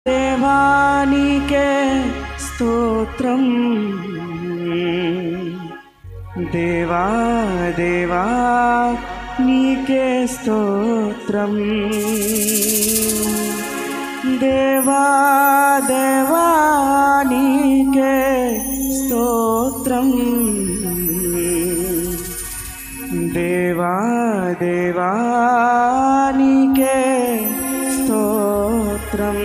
దేవానికే స్తోత్రం దేవా దేవా నీకే స్తోత్రం దేవా దేవా నీకే స్తోత్రం దేవా దేవా నీకే స్తోత్రం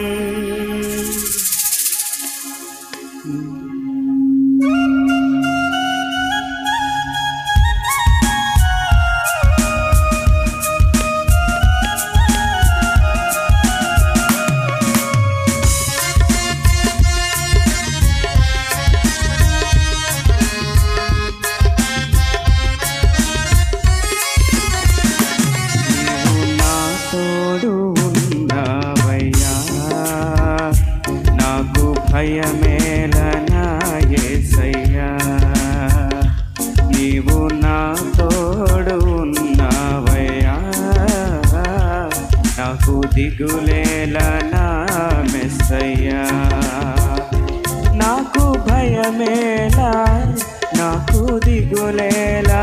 భయమేలనా యేసయ్యా నీవు నా తోడు ఉన్నావయ్యా నాకు దిగులేలనా మెస్సయ్యా నాకు భయమేలా నాకు దిగులేలా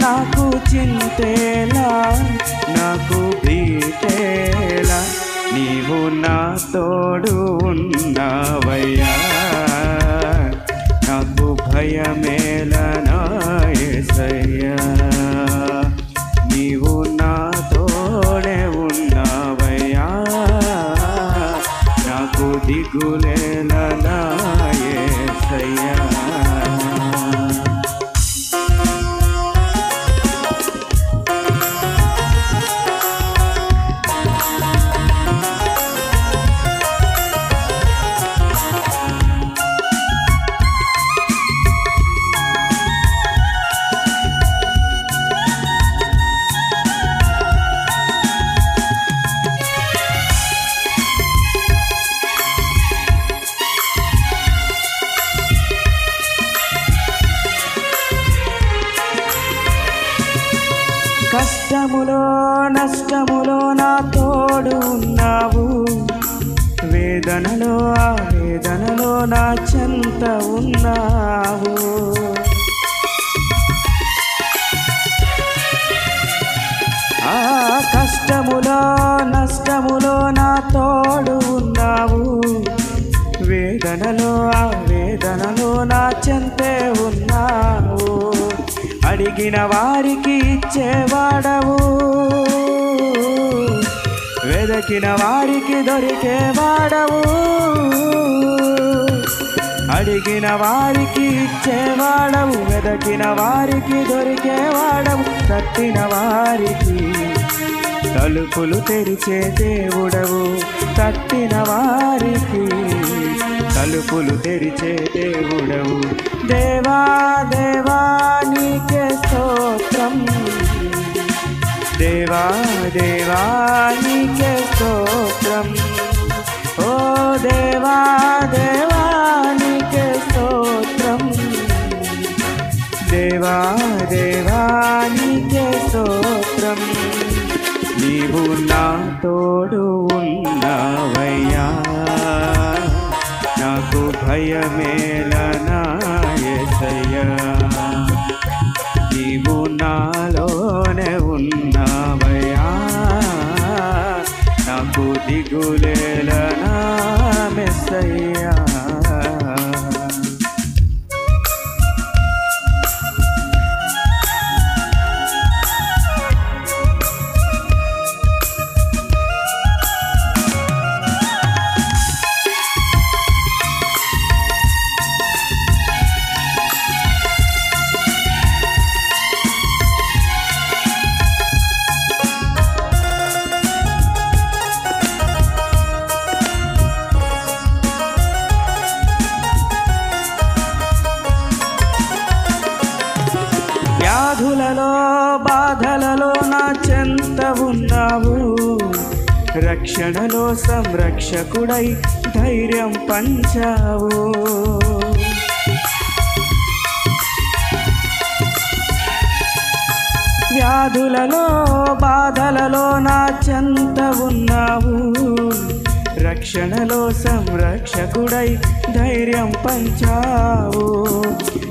నాకు చింతేలా నాకు భీతేలా నీవు నా తోడు ఉన్నావయ్యా నాకు భయమేలనా యేసయ్యా నీవు నా తోడే ఉన్నావయ్యా నాకు దిగులేలనా యేసయ్యా కష్టములో నష్టములో నా తోడు ఉన్నావు వేదనలో ఆ వేదనలో నా చెంత ఉన్నావు ఆ కష్టములో నష్టములో నా తోడు ఉన్నావు వేదనలో ఆ వేదనలో నా చెంతే ఉన్నావు అడిగిన వారికి ఇచ్చేవాడవు వెదకిన వారికి దొరికేవాడవు అడిగిన వారికి ఇచ్చేవాడవు వెదకిన వారికి దొరికేవాడవు తట్టిన వారికి తలుపులు తెరిచే దేవుడవు తట్టిన వారికి తలుపులు తెరిచే దేవుడవు దేవా దేవా నీకే స్తోత్రం దేవా దేవా నీకే స్తోత్రం ఓ దేవా దేవా నీకే స్తోత్రం దేవా దేవా నీకే స్తోత్రం నీవు నా తోడు ఉన్నావయ్యా నాకు భయమేలనా యేసయ్యా నీవు నాలోనే ఉన్నావయ్యా నాకు దిగులేలనా మెస్సయ్యా వ్యాధులలో బాధలలో నా చెంత ఉన్నావు రక్షణలో సంరక్షకుడై ధైర్యం పంచావు వ్యాధులలో బాధలలో నా చెంత ఉన్నావు రక్షణలో సంరక్షకుడై ధైర్యం పంచావు.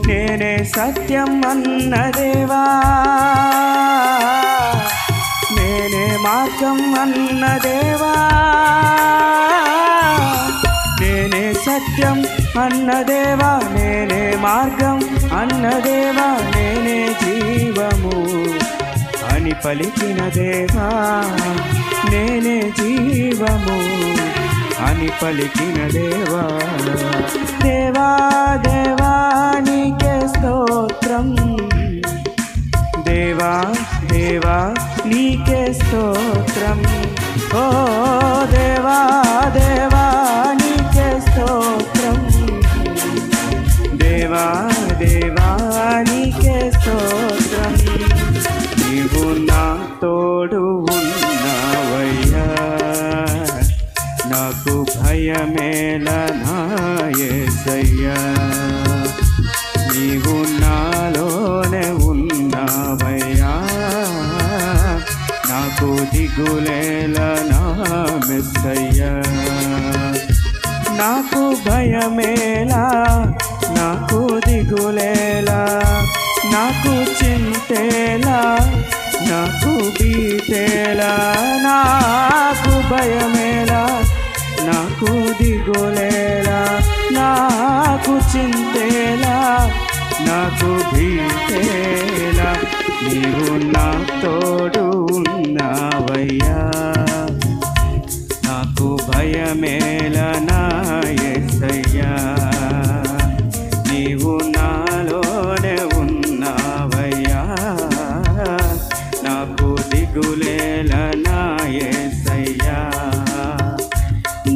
నేనే సత్యం అన్న దేవా, నేనే మార్గం అన్న దేవా, నేనే సత్యం అన్న దేవా, నేనే మార్గం అన్న దేవా, నేనే జీవము అని పలికిన దేవా, నేనే జీవము అని పలికిన దేవా. దేవా దేవా నీకే స్తోత్రం, దేవా దేవా నీకే స్తోత్రం. ఓ దేవా దేవా నీకే స్తోత్రం, దేవా దేవా నీకే స్తోత్రం. నీవు నా తోడు ఉన్నావయ్యా, నాకు భయమేలా నా యేసయ్యా. నీవు నాలోనే ఉన్నావయ్యా, నాకు దిగులేలా నా మెస్సయ్యా. నాకు భయమేలా, నాకు దిగులేలా, నాకు చింతేలా, నాకు బీతేలా. నాకు భయమేలా, నాకు దిగులేలా, నాకు చింతేలా, నాకు బీతేలా. నీవు నా తోడు ఉన్నావయ్యా, నాకు భయమేలా నా యేసయ్యా. నీవు నాలోనే ఉన్నావయ్యా, నాకు దిగులేలా నా యేసయ్యా.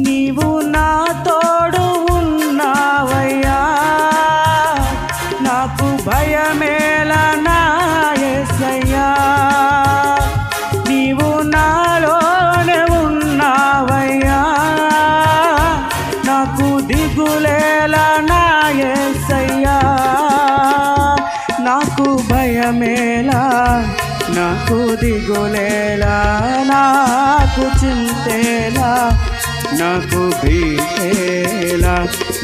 నీవు నా తోడు ఉన్నావయ్యా, నాకు భయమేలా నా యేసయ్యా. నీవు నాలోనే ఉన్నావయ్యా, నాకు దిగులేలా నా యేసయ్యా. నాకు భయమేలా, నాకు దిగులేలా, నాకు చింతేలా, నాకు భీతేలా.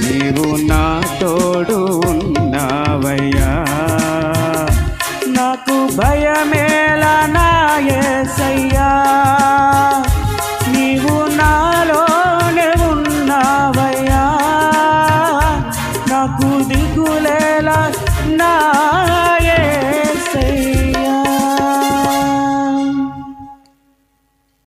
నీవు నా తోడు ఉన్నావయ్యా, నాకు భయమేలా నా యేసయ్యా.